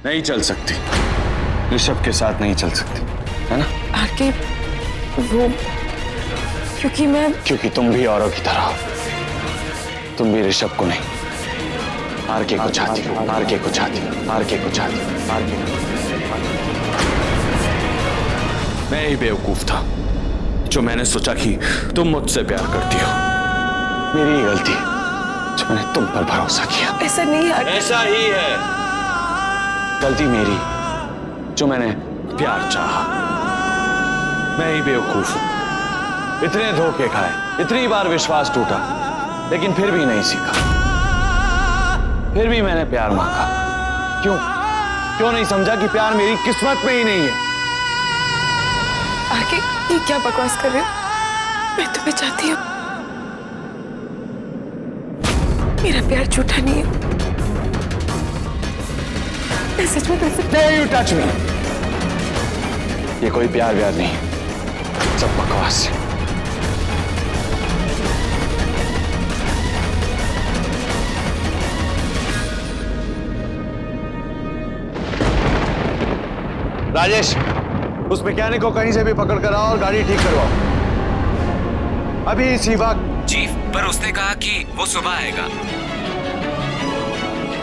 नहीं चल सकती, ऋषभ के साथ नहीं चल सकती, है ना? आरके, वो क्योंकि तुम भी औरों की तरह हो। तुम भी ऋषभ को नहीं, आरके को चाहती हो, आरके को चाहती हो, आरके को चाहती हो, आरके को। मैं ही बेवकूफ था जो मैंने सोचा कि तुम मुझसे प्यार करती हो। मेरी ही गलती जो मैंने तुम पर भरोसा किया। ऐसा नहीं है। ऐसा ही है। गलती मेरी जो मैंने प्यार चाहा। मैं ही बेवकूफ हूं। इतने धोखे खाए, इतनी बार विश्वास टूटा, लेकिन फिर भी नहीं सीखा। फिर भी मैंने प्यार मांगा। क्यों नहीं समझा कि प्यार मेरी किस्मत में ही नहीं है? आगे ये क्या बकवास कर रहे हो? मैं तुम्हें चाहती हूँ। मेरा प्यार झूठा नहीं है। मैं सच में तुमसे। You touch me. ये कोई प्यार व्यार नहीं, सब बकवास है। राजेश, उस मैकेनिक को कहीं से भी पकड़ कर आओ और गाड़ी ठीक करवाओ अभी इसी वक्त। चीफ, पर उसने कहा कि वो सुबह आएगा।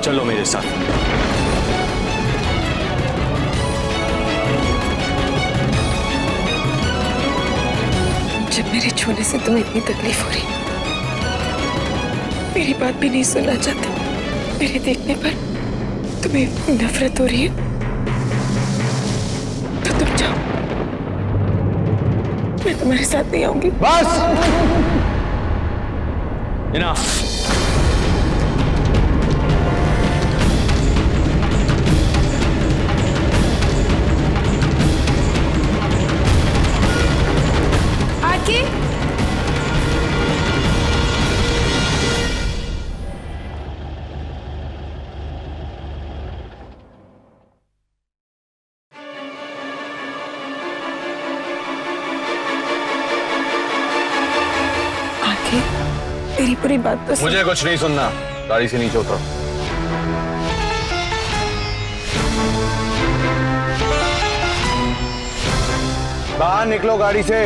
चलो मेरे साथ। जब मेरे छूने से तुम्हें इतनी तकलीफ हो रही, मेरी बात भी नहीं सुनना चाहते, मेरे देखने पर तुम्हें नफरत हो रही है, तो तुम जाओ। मैं तुम्हारे साथ नहीं आऊंगी। बस, इनफ। आरके, तेरी पूरी बात तो मुझे कुछ नहीं सुनना। गाड़ी से नीचे उतरो। बाहर निकलो गाड़ी से।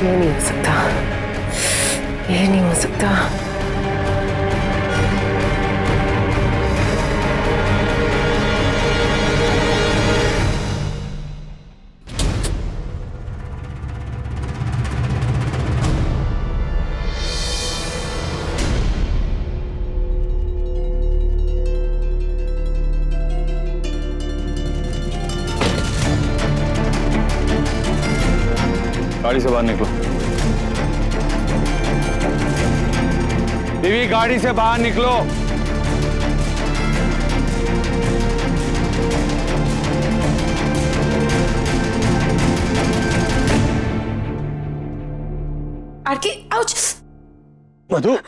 ये नहीं हो सकता, ये नहीं हो सकता। गाड़ी से बाहर निकलो। बीवी, गाड़ी से बाहर निकलो। R K, ouch. मधु,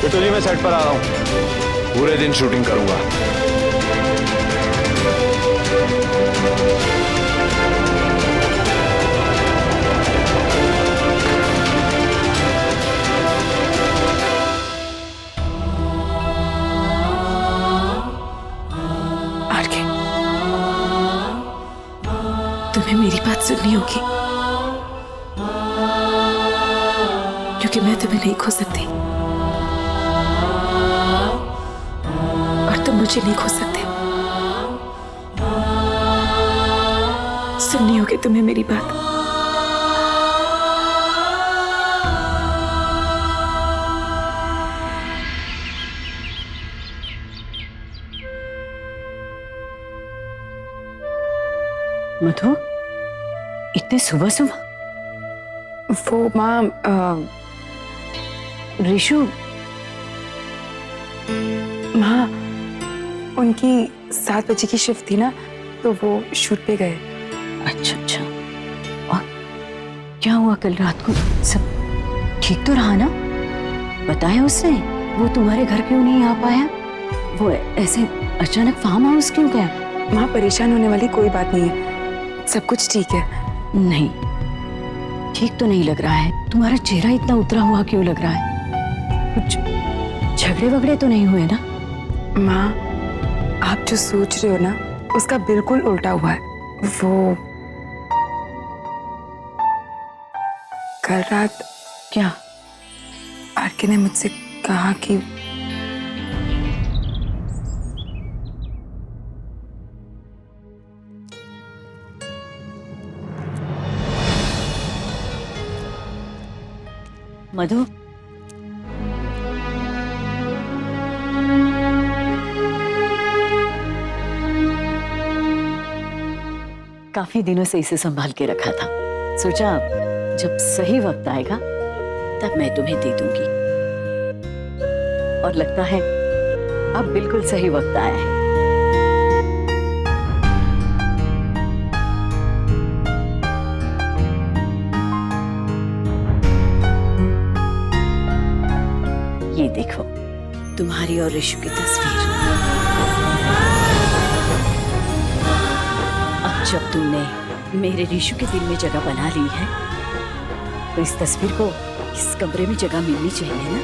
तो जी मैं सेट पर आ रहा हूं। पूरे दिन शूटिंग करूंगा। आरके, तुम्हें मेरी बात सुननी होगी, क्योंकि मैं तुम्हें नहीं खो सकती और तुम मुझे नहीं खो सकते। सुननी होगी तुम्हें मेरी बात। मधु, इतने सुबह सुबह? वो माँ ऋषु, माँ उनकी 7 बजे की शिफ्ट थी ना, तो वो शूट पे गए। अच्छा अच्छा। और क्या हुआ कल रात को? सब ठीक तो रहा ना? बताया उसने वो तुम्हारे घर क्यों नहीं आ पाया? वो ऐसे अचानक फार्म हाउस क्यों गया? माँ परेशान होने वाली कोई बात नहीं है, सब कुछ ठीक है। नहीं, ठीक तो नहीं लग रहा है। तुम्हारा चेहरा इतना उतरा हुआ क्यों लग रहा है? कुछ झगड़े वगड़े तो नहीं हुए ना? माँ आप जो सोच रहे हो ना, उसका बिल्कुल उल्टा हुआ है। वो कल रात क्या? आरके ने मुझसे कहा कि मधु, काफी दिनों से इसे संभाल के रखा था। सोचा जब सही वक्त आएगा तब मैं तुम्हें दे दूंगी। और लगता है अब बिल्कुल सही वक्त आया है। ये देखो, तुम्हारी और ऋषु की तस्वीर। अब जब तुमने मेरे ऋषु के दिल में जगह बना ली है, तो इस तस्वीर को इस कमरे में जगह मिलनी चाहिए ना?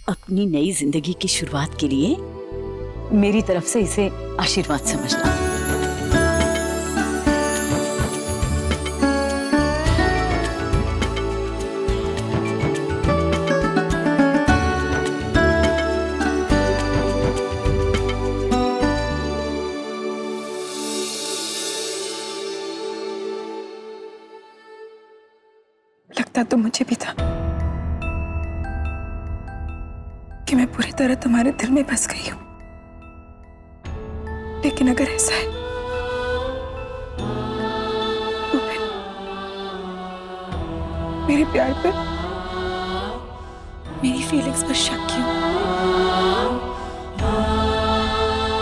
अपनी नई जिंदगी की शुरुआत के लिए मेरी तरफ से इसे आशीर्वाद समझना। लगता तो मुझे भी था कि मैं पूरी तरह तुम्हारे दिल में बस गई हूं, लेकिन अगर ऐसा है तो फिर मेरे प्यार पर, मेरी फीलिंग्स पर शक क्यों?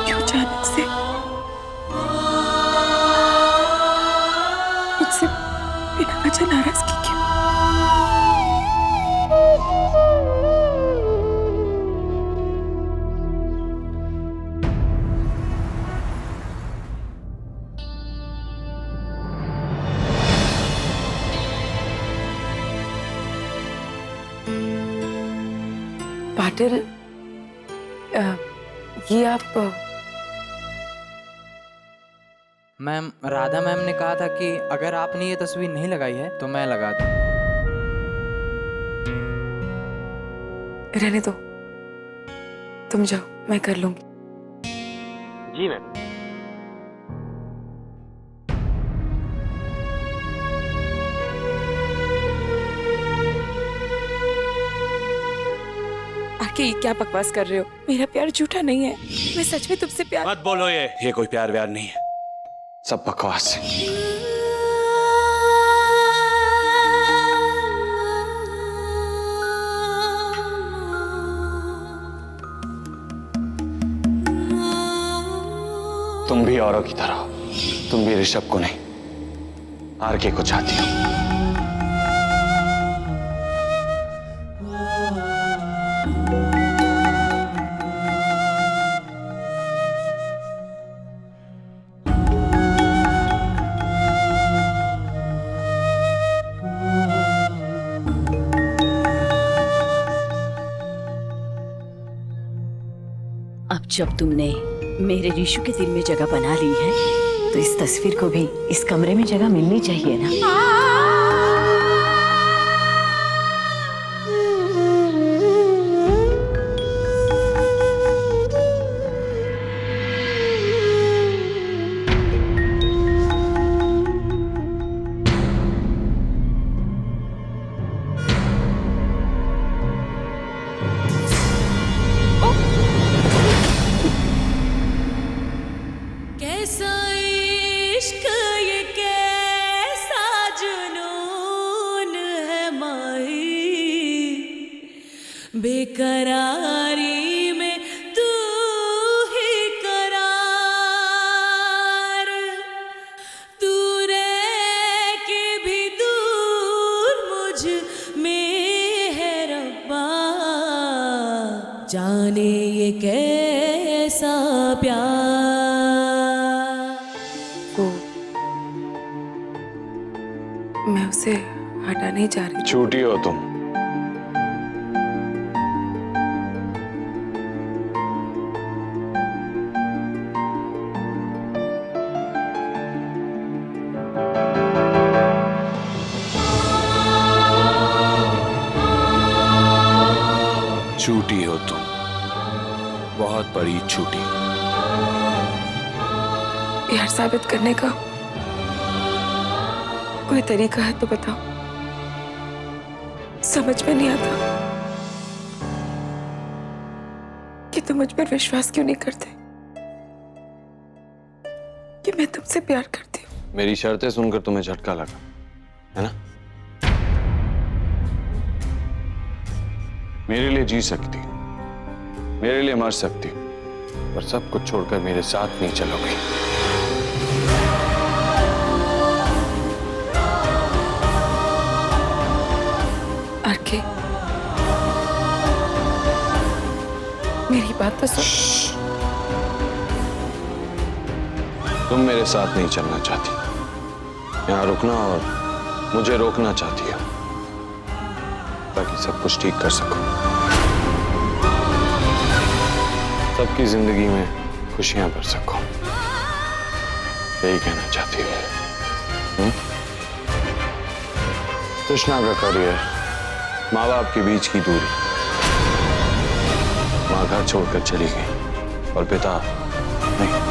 क्यों अचानक से मुझसे बिना वजह नाराजगी क्यों? पाटिल, ये आप मैम, राधा मैम ने कहा था कि अगर आपने ये तस्वीर नहीं लगाई है तो मैं लगा दूं। रहने दो, तुम जाओ, मैं कर लूंगी। जी मैम। आके ये क्या बकवास कर रहे हो? मेरा प्यार झूठा नहीं है, मैं सच में तुमसे प्यार। मत बोलो, ये कोई प्यार व्यार नहीं है, सब बकवास है। तुम भी औरों की तरह हो, तुम भी ऋषभ को नहीं, आरके को चाहती हो। जब तुमने मेरे रीशु के दिल में जगह बना ली है तो इस तस्वीर को भी इस कमरे में जगह मिलनी चाहिए ना। कैसा इश्क ये कैसा जुनून है माही, बेकरारी में तू ही करार, तू रह के भी दूर मुझ में है रब्बा, जाने ये कैसा प्यार। मैं उसे हटा नहीं जा रही। झूठी हो तुम। झूठी हो तुम, बहुत बड़ी झूठी। प्यार साबित करने का कोई तरीका है तो बताओ। समझ में नहीं आता कि तुम मुझ पर विश्वास क्यों नहीं करते कि मैं तुमसे प्यार करती हूँ। मेरी शर्तें सुनकर तुम्हें झटका लगा है ना? मेरे लिए जी सकती हो, मेरे लिए मर सकती हो, पर सब कुछ छोड़कर मेरे साथ नहीं चलोगी। आरके, मेरी बात तो सुन। तुम मेरे साथ नहीं चलना चाहती, यहाँ रुकना और मुझे रोकना चाहती हो ताकि सब कुछ ठीक कर सको, सबकी जिंदगी में खुशियां भर सको। यही कहना चाहती हो? कृष्णा का करियर, माँ बाप के बीच की दूरी, माँ घर छोड़कर चली गई और पिता नहीं।